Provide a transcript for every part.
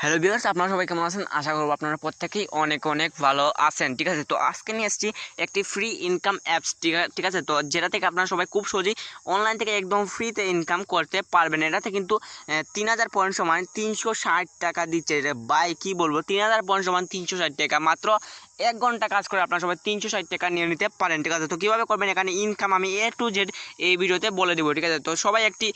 Hello viewers, আপনারা সবাই কেমন আছেন? আশা করব আপনারা প্রত্যেকেই অনেক অনেক ভালো আছেন। ঠিক আছে, তো আজকে নিয়ে এসেছি একটি ফ্রি ইনকাম অ্যাপস। ঠিক আছে, তো যেটা থেকে আপনারা সবাই খুব সহজেই অনলাইন থেকে একদম ফ্রিতে ইনকাম করতে পারবেন। এটাতে কিন্তু 3000 পয়েন্ট সমান 360 টাকা দিচ্ছে। রে ভাই কী বলবো, 3000 পয়েন্ট সমান 360 টাকা। মাত্র 1 ঘন্টা কাজ করে আপনারা সবাই 360 টাকা নিয়ে নিতে পারেন। ঠিক আছে, তো কীভাবে করবেন এখানে ইনকাম আমি A to Z এই ভিডিওতে বলে দেবো। ঠিক আছে, তো সবাই একটি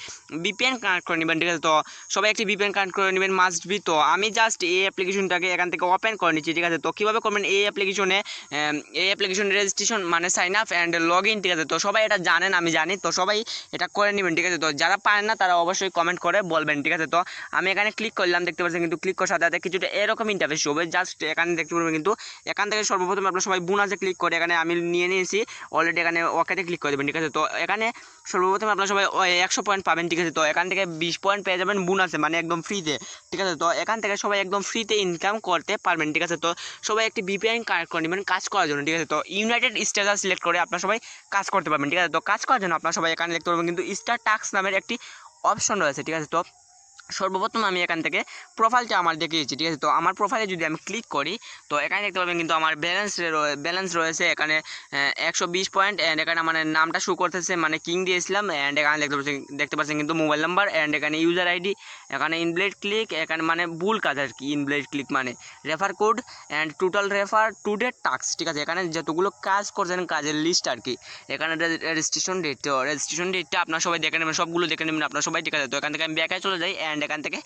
VPN কানেক্ট করে নেবেন। ঠিক আছে, তো সবাই একটি VPN কানেক্ট করে নেবেন, মাস্ট বি। তো আমি জাস্ট এই অ্যাপ্লিকেশনটাকে এখান থেকে ওপেন করে নিচ্ছি। ঠিক আছে, তো কীভাবে করবেন এই অ্যাপ্লিকেশনে রেজিস্ট্রেশন মানে sign up and log in. ঠিক আছে, তো সবাই এটা জানেন, আমি জানি, তো সবাই এটা করে নেবেন। ঠিক আছে, তো যারা পারেন না তারা অবশ্যই কমেন্ট করে বলবেন। ঠিক আছে, তো আমি এখানে ক্লিক করলাম, দেখতে পাচ্ছেন কিন্তু ক্লিক করার সাথে সাথে কিছুটা এরকম ইন্টারফেস হবে। জাস্ট এখানে দেখতে পারবেন কিন্তু এখান থেকে সর্বপ্রথম আপনারা সবাই বোনাসে ক্লিক করে, এখানে আমি নিয়ে নিয়েছি অলরেডি, এখানে ওকেতে ক্লিক করে দেবেন। ঠিক আছে, তো এখানে সর্বপ্রথম আপনারা সবাই 100 পয়েন্ট পাবেন। ঠিক আছে, তো এখান থেকে 20 পয়েন্ট পেয়ে যাবেন বোনাসে, মানে একদম ফ্রিতে। ঠিক আছে, তো এখান থেকে সবাই একদম ফ্রিতে ইনকাম করতে পারবেন। ঠিক আছে, তো সবাই একটি VPN কানেক্ট করে নেবেন কাজ করার জন্য। ঠিক আছে, তো ইউনাইটেড স্টেটস সিলেক্ট করে আপনারা সবাই কাজ করতে পারবেন। ঠিক আছে, তো কাজ করার জন্য আপনারা সবাই এখানে দেখতে পারবেন কিন্তু স্টার টাস্ক নামের একটি অপশন রয়েছে। ঠিক আছে, তো সর্বপ্রথম আমি এখান থেকে প্রোফাইলটা আমার দেখিয়েছি। ঠিক আছে, তো আমার প্রোফাইলে যদি আমি ক্লিক করি তো এখানে দেখতে পাবেন কিন্তু আমার ব্যালেন্স রয়েছে এখানে 120 পয়েন্ট। অ্যান্ড এখানে আমার নামটা শো করতেছে, মানে কিং দিয়েছিলাম। অ্যান্ড এখানে দেখতে পাচ্ছেন কিন্তু মোবাইল নাম্বার, অ্যান্ড এখানে ইউজার আইডি, এখানে ইনব্লেড ক্লিক, এখানে মানে ভুল কাজ আর কি, ইনব্লেড ক্লিক মানে refer code and total refer to date task. ঠিক আছে, এখানে যতগুলো কাজ করছেন কাজের লিস্ট আর কি। এখানে রেজিস্ট্রেশন ডেট, তো রেজিস্ট্রেশন ডেটটা আপনার সবাই দেখে নেবেন, সবগুলো দেখে নেবেন আপনার সবাই। ঠিক আছে, তো এখান থেকে আমি ব্যাকে চলে যাই। অ্যান্ড এখান থেকে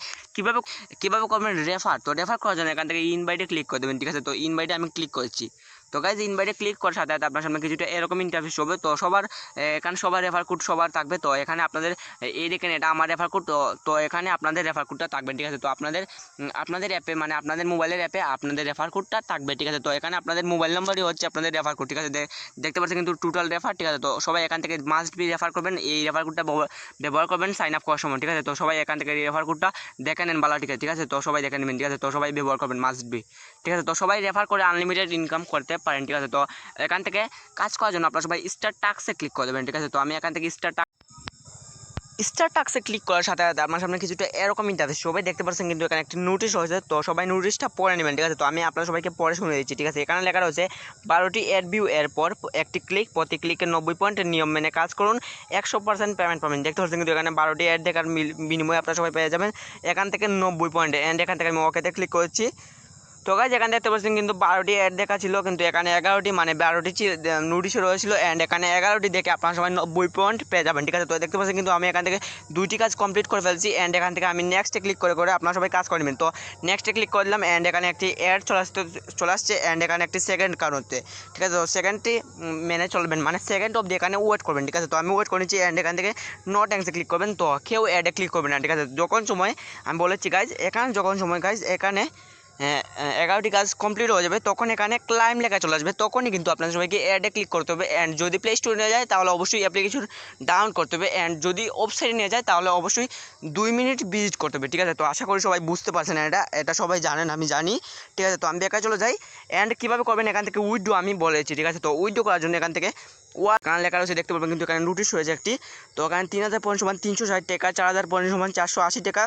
কীভাবে করবেন রেফার, তো রেফার করার জন্য এখান থেকে ইনভাইটে ক্লিক করে দেবেন। ঠিক আছে, তো ইনভাইটে আমি ক্লিক করছি। তো গাইজ ইনভাইটে ক্লিক করার সাথে সাথে আপনার সামনে কিছুটা এরকম ইন্টারফেস হবে। তো এখানে সবার রেফার কোড সবার থাকবে। তো এখানে আপনাদের এই দেখেন এটা আমার রেফার কোড। তো এখানে আপনাদের রেফার কোডটা থাকবে। ঠিক আছে, তো আপনাদের অ্যাপে মানে আপনাদের মোবাইলের অ্যাপে আপনাদের রেফার কোডটা থাকবে। ঠিক আছে, তো এখানে আপনাদের মোবাইল নাম্বারই হচ্ছে আপনাদের রেফার কোড। ঠিক আছে, দেখতে পাচ্ছেন কিন্তু টোটাল রেফার। ঠিক আছে, তো সবাই এখান থেকে মাস্ট বি রেফার করবেন, এই রেফার কোডটা ব্যবহার করবেন সাইন আপ করার সময়। ঠিক আছে, তো সবাই এখান থেকে রেফার কোডটা দেখে নেন ভালো। ঠিক আছে, তো সবাই দেখে নেবেন। ঠিক আছে, তো সবাই ব্যবহার করবেন মাস্ট বি। ঠিক আছে, তো সবাই রেফার করে আনলিমিটেড ইনকাম করতে পারেন। ঠিক আছে, তো এখান থেকে কাজ করার জন্য আপনারা সবাই স্টার টাস্কে ক্লিক করে দেবেন। ঠিক আছে, তো আমি এখান থেকে স্টার টাস্কে ক্লিক করার সাথে সাথে আপনার সামনে কিছুটা এরকম ইন্টারফেস সবাই দেখতে পাচ্ছেন কিন্তু এখানে একটি নোটিশ হয়েছে। তো সবাই নোটিশটা পড়ে নেবেন। ঠিক আছে, তো আমি আপনার সবাইকে পড়ে শুনে দিচ্ছি। ঠিক আছে, এখানে লেখা রয়েছে 12টি অ্যাড ভিউ এর পর একটি ক্লিক, প্রতি ক্লিকে 90 পয়েন্টের নিয়ম মেনে কাজ করুন, 100% পেমেন্ট পাবেন। দেখতে পাচ্ছেন কিন্তু এখানে 12টি অ্যাড দেখার বিনিময়ে আপনারা সবাই পেয়ে যাবেন এখান থেকে 90 পয়েন্ট। অ্যান্ড এখান থেকে আমি ওকেতে ক্লিক করছি। তো গাইজ এখানে দেখতে পাচ্ছেন কিন্তু 12টি অ্যাড দেখা ছিল, কিন্তু এখানে 11টি মানে 12টি নোটিশও রয়েছিল। অ্যান্ড এখানে 11টি দেখে আপনারা সবাই 90 পয়েন্ট পেয়ে যাবেন। ঠিক আছে, তো দেখতে পাচ্ছেন কিন্তু আমি এখান থেকে 2টি কাজ কমপ্লিট করে ফেলছি। অ্যান্ড এখান থেকে আমি নেক্সটে ক্লিক করে আপনারা সবাই কাজ করে নেবেন। তো নেক্সটে ক্লিক করলাম। অ্যান্ড এখানে একটি অ্যাড চলে আসছে। অ্যান্ড এখানে একটি সেকেন্ড কারণ হচ্ছে। ঠিক আছে, তো সেকেন্ডটি মেনে চলবেন, মানে সেকেন্ড অবধি এখানে ওয়েট করবেন। ঠিক আছে, তো আমি ওয়েট করে নিচ্ছি। অ্যান্ড এখান থেকে নট অ্যাংসে ক্লিক করবেন, তো কেউ অ্যাডে ক্লিক করবেন না। ঠিক আছে, যখন সময় আমি বলেছি গাইজ এখানে 11টি কাজ কমপ্লিট হয়ে যাবে তখন এখানে ক্লাইম লেখা চলে আসবে, তখনই কিন্তু আপনাদের সবাইকে অ্যাডে ক্লিক করতে হবে। অ্যান্ড যদি প্লে স্টোরে নিয়ে যায় তাহলে অবশ্যই অ্যাপ্লিকেশন ডাউন করতে হবে। অ্যান্ড যদি ওয়েবসাইটে নিয়ে যায় তাহলে অবশ্যই 2 মিনিট ভিজিট করতে হবে। ঠিক আছে, তো আশা করি সবাই বুঝতে পারছেন, এটা সবাই জানেন, আমি জানি। ঠিক আছে, তো আমি বেকার চলে যাই। অ্যান্ড কীভাবে করবেন এখান থেকে উইথড্র আমি বলেছি। ঠিক আছে, তো উইথড্র করার জন্য এখান থেকে কারণ লেখা রয়েছে দেখতে পাবেন কিন্তু এখানে নোটিশ হয়েছে একটি। তো এখানে 3000 পয়েন্ট সমান 360 টাকা, 4000 পয়েন্ট সমান 480 টাকা,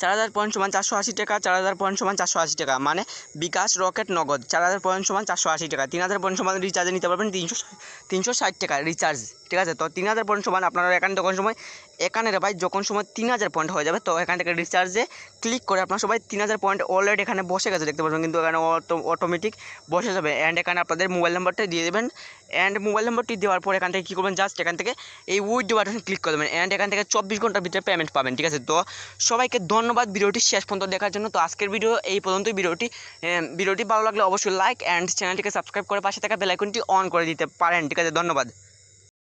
4000 পয়েন্ট সমান 480 টাকা, 4000 পয়েন্ট সমান 480 টাকা, মানে বিকাশ রকেট নগদ 4000 পয়েন্ট সমান 480 টাকা, 3000 পয়েন্ট সমান রিচার্জে নিতে পারবেন 360 টাকা রিচার্জ। ঠিক আছে, তো 3000 পয়েন্ট সমান আপনারা এখানে এখানে রে ভাই যখন সময় 3000 পয়েন্ট হয়ে যাবে তো এখান থেকে রিচার্জে ক্লিক করে আপনারা সবাই 3000 পয়েন্ট অলরেডি এখানে বসে গেছে দেখতে পাচ্ছেন কিন্তু এখানে অটোমেটিক বসে যাবে। অ্যান্ড এখানে আপনাদের মোবাইল নাম্বারটা দিয়ে দেবেন। অ্যান্ড মোবাইল নাম্বারটি দেওয়ার পর এখান থেকে কী করবেন, জাস্ট এখান থেকে এই উইথড্র বাটনে ক্লিক করে দেবেন। অ্যান্ড এখান থেকে 24 ঘন্টার ভিতরে পেমেন্ট পাবেন। ঠিক আছে, তো সবাইকে ধন্যবাদ ভিডিওটি শেষ পর্যন্ত দেখার জন্য। তো আজকের ভিডিও এই পর্যন্তই। ভিডিওটি ভালো লাগলে অবশ্যই লাইক অ্যান্ড চ্যানেলটিকে সাবস্ক্রাইব করে পাশে থাকা বেল আইকনটি অন করে দিতে পারেন। ঠিক আছে, ধন্যবাদ।